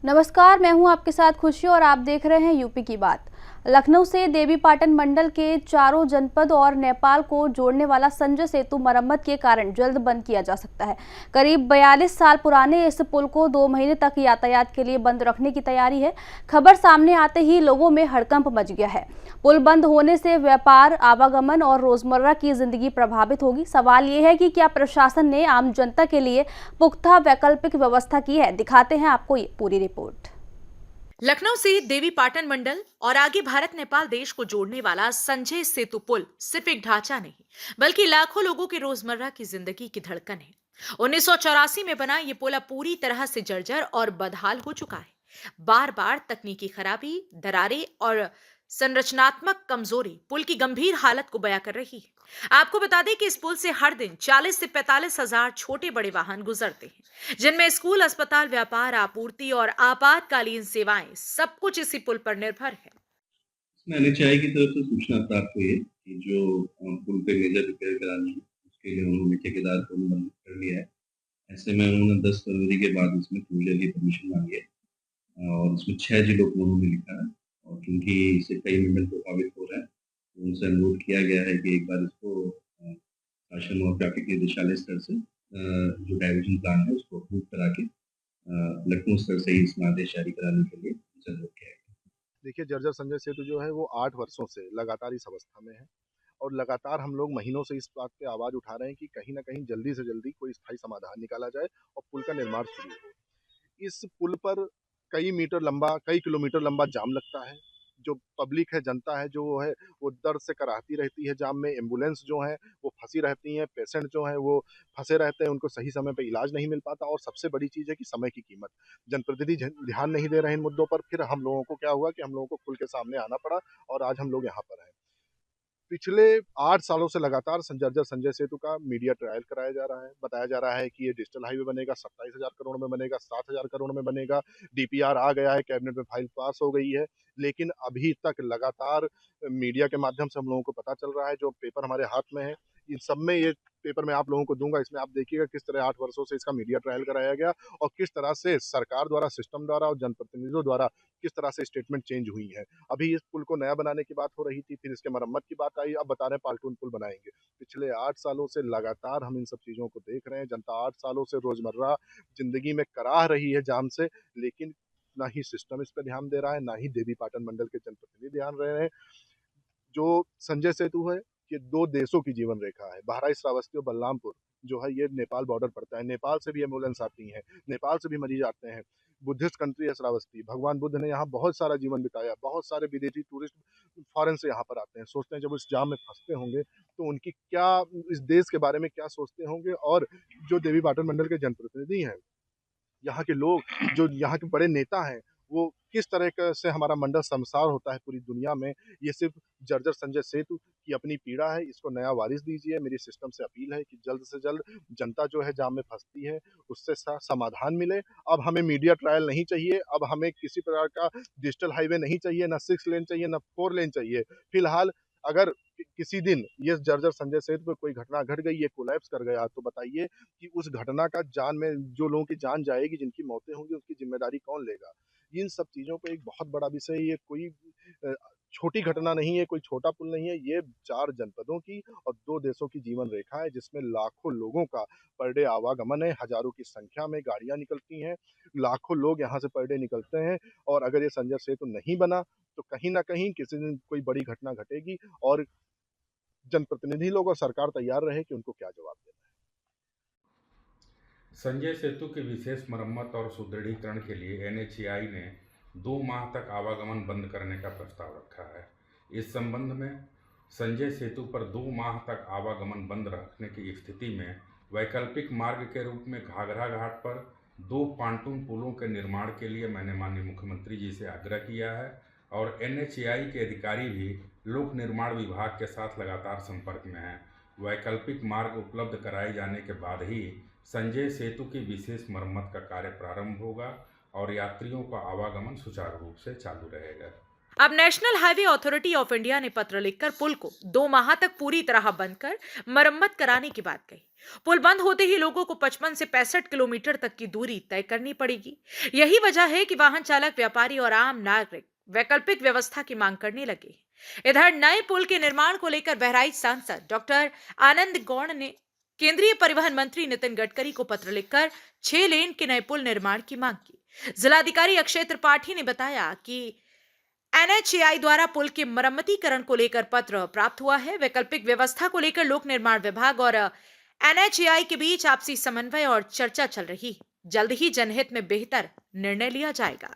नमस्कार, मैं हूं आपके साथ खुशी और आप देख रहे हैं यूपी की बात। लखनऊ से देवीपाटन मंडल के चारों जनपद और नेपाल को जोड़ने वाला संजय सेतु मरम्मत के कारण जल्द बंद किया जा सकता है। करीब 42 साल पुराने इस पुल को 2 महीने तक यातायात के लिए बंद रखने की तैयारी है। खबर सामने आते ही लोगों में हड़कंप मच गया है। पुल बंद होने से व्यापार, आवागमन और रोजमर्रा की जिंदगी प्रभावित होगी। सवाल ये है कि क्या प्रशासन ने आम जनता के लिए पुख्ता वैकल्पिक व्यवस्था की है। दिखाते हैं आपको ये पूरी रिपोर्ट। लखनऊ से देवीपाटन मंडल और आगे भारत नेपाल देश को जोड़ने वाला संजय सेतु पुल सिर्फ एक ढांचा नहीं, बल्कि लाखों लोगों की रोजमर्रा की जिंदगी की धड़कन है। 1984 में बना ये पुल अब पूरी तरह से जर्जर और बदहाल हो चुका है। बार बार तकनीकी खराबी, दरारें और संरचनात्मक कमजोरी पुल की गंभीर हालत को बयां कर रही है। आपको बता दें कि इस पुल से हर दिन 40 से 45 हजार छोटे बड़े वाहन गुजरते हैं, जिनमें स्कूल, अस्पताल, व्यापार, आपूर्ति और आपातकालीन सेवाएं सब कुछ इसी पुल पर निर्भर है। एनएचएआई की तरफ से सूचना प्राप्त हुई है कि जो पुल पे मेजर रिपेयर करानी है, उसके लिए उन्होंने ठेकेदार को अनुबंधित कर लिया है। ऐसे में उन्होंने 10 फरवरी के बाद इसमें क्लोजर की परमिशन मांगी है और इसमें 6 जिलों को उन्होंने लिखा है और क्योंकि इससे कई मंडल प्रभावित हो रहे हैं, तो उनसे अनुरोध किया गया है कि एक बार इसको शासन और ट्रैफिक निदेशालय स्तर से जो डाइवर्जन प्लान है उसको अप्रूव करा के लखनऊ स्तर से ही इसमें आदेश जारी कराने के लिए उनसे अनुरोध किया गया। देखिए, जर्जर संजय सेतु जो है वो 8 वर्षों से लगातार इस अवस्था में है और लगातार हम लोग महीनों से इस बात पे आवाज़ उठा रहे हैं कि कहीं न कहीं जल्दी से जल्दी कोई स्थायी समाधान निकाला जाए और पुल का निर्माण शुरू हो। इस पुल पर कई किलोमीटर लंबा जाम लगता है। जो पब्लिक है, जनता है, जो है वो दर्द से कराहती रहती है जाम में। एम्बुलेंस जो हैं वो फँसी रहती हैं, पेशेंट जो हैं वो फँसे रहते हैं, उनको सही समय पे इलाज नहीं मिल पाता और सबसे बड़ी चीज़ है कि समय की कीमत। जनप्रतिनिधि ध्यान नहीं दे रहे हैं इन मुद्दों पर। फिर हम लोगों को क्या हुआ कि हम लोगों को पुल के सामने आना पड़ा और आज हम लोग यहाँ पर हैं। पिछले 8 सालों से लगातार जर्जर संजय सेतु का मीडिया ट्रायल कराया जा रहा है। बताया जा रहा है कि ये डिजिटल हाईवे बनेगा, 27,000 करोड़ में बनेगा, 7,000 करोड़ में बनेगा। डीपीआर आ गया है, कैबिनेट में फाइल पास हो गई है। लेकिन अभी तक लगातार मीडिया के माध्यम से हम लोगों को पता चल रहा है, जो पेपर हमारे हाथ में है, इन सब में ये पेपर मैं आप लोगों को दूँगा, इसमें आप देखिएगा किस तरह 8 वर्षों से इसका मीडिया ट्रायल कराया गया और किस तरह से सरकार द्वारा, सिस्टम द्वारा और जनप्रतिनिधियों द्वारा किस तरह से स्टेटमेंट चेंज हुई हैं। अभी इस पुल को नया बनाने की बात हो रही थी, फिर इसके मरम्मत की बात आई, अब बता रहे हैं पाल्टून पुल बनाएँगे। पिछले 8 सालों से लगातार हम इन सब चीज़ों को देख रहे हैं। जनता 8 सालों से रोज़मर्रा ज़िंदगी में कराह रही है जाम से, लेकिन ना ही सिस्टम इस पे ध्यान दे रहा है, ना ही देवीपाटन मंडल के जनप्रतिनिधि ध्यान रहे हैं। जो संजय सेतु है, ये 2 देशों की जीवन रेखा है। बहराइच, श्रावस्ती और बलरामपुर जो है ये नेपाल बॉर्डर पड़ता है। नेपाल से भी एम्बुलेंस आती हैं, नेपाल से भी मरीज़ आते हैं। बुद्धिस्ट कंट्री है श्रावस्ती। भगवान बुद्ध ने यहाँ बहुत सारा जीवन बिताया। बहुत सारे विदेशी टूरिस्ट फ़ॉरेन से यहाँ पर आते हैं। सोचते हैं जब इस जाम में फँसते होंगे तो उनकी क्या, इस देश के बारे में क्या सोचते होंगे। और जो देवीपाटन मंडल के जनप्रतिनिधि हैं, यहाँ के लोग, जो यहाँ के बड़े नेता हैं, वो किस तरह का से हमारा मंडल शर्मसार होता है पूरी दुनिया में। ये सिर्फ़ जर्जर संजय सेतु की अपनी पीड़ा है, इसको नया वारिस दीजिए। मेरी सिस्टम से अपील है कि जल्द से जल्द जनता जो है जाम में फँसती है, उससे समाधान मिले। अब हमें मीडिया ट्रायल नहीं चाहिए, अब हमें किसी प्रकार का डिजिटल हाईवे नहीं चाहिए, ना 6 लेन चाहिए, ना 4 लेन चाहिए। फिलहाल अगर किसी दिन ये जर्जर संजय सेतु पे कोई घटना घट गई, ये कोलैप्स कर गया, तो बताइए कि उस घटना का जान में जो लोगों की जान जाएगी, जिनकी मौतें होंगी, उसकी ज़िम्मेदारी कौन लेगा? इन सब चीज़ों पे एक बहुत बड़ा विषय है। ये कोई अ, छोटी घटना नहीं है, कोई छोटा पुल नहीं है। ये 4 जनपदों की और 2 देशों की जीवन रेखा है, जिसमें लाखों लोगों का पर डे आवागमन है। हज़ारों की संख्या में गाड़ियाँ निकलती हैं, लाखों लोग यहाँ से पर डे निकलते हैं और अगर ये संजय सेतु नहीं बना, तो कहीं न कहीं किसी दिन कोई बड़ी घटना घटेगी और जनप्रतिनिधि लोग और सरकार तैयार रहे कि उनको क्या जवाब देना है। संजय सेतु की विशेष मरम्मत और सुदृढ़ीकरण के लिए एनएचएआई ने 2 माह तक आवागमन बंद करने का प्रस्ताव रखा है। इस संबंध में संजय सेतु पर 2 माह तक आवागमन बंद रखने की स्थिति में वैकल्पिक मार्ग के रूप में घाघरा घाट पर 2 पांटून पुलों के निर्माण के लिए मैंने माननीय मुख्यमंत्री जी से आग्रह किया है और एनएचएआई के अधिकारी भी लोक निर्माण विभाग के साथ लगातार संपर्क में हैं। वैकल्पिक मार्ग उपलब्ध कराए जाने के बाद ही संजय सेतु की विशेष मरम्मत का कार्य प्रारंभ होगा और यात्रियों का आवागमन सुचारू रूप से चालू रहेगा। अब national highway authority of India ने पत्र लिखकर पुल को 2 माह तक पूरी तरह बंद कर मरम्मत कराने की बात कही। पुल बंद होते ही लोगों को 55 से 65 किलोमीटर तक की दूरी तय करनी पड़ेगी। यही वजह है कि वाहन चालक, व्यापारी और आम नागरिक वैकल्पिक व्यवस्था की मांग करने लगे। इधर नए पुल के निर्माण को लेकर बहराइच सांसद डॉक्टर आनंद गौड़ ने केंद्रीय परिवहन मंत्री नितिन गडकरी को पत्र लिखकर 6 लेन के नए पुल निर्माण की मांग की। जिलाधिकारी अक्षय त्रिपाठी ने बताया कि एनएचएआई द्वारा पुल के मरम्मतीकरण को लेकर पत्र प्राप्त हुआ है। वैकल्पिक व्यवस्था को लेकर लोक निर्माण विभाग और एनएचएआई के बीच आपसी समन्वय और चर्चा चल रही है। जल्द ही जनहित में बेहतर निर्णय लिया जाएगा।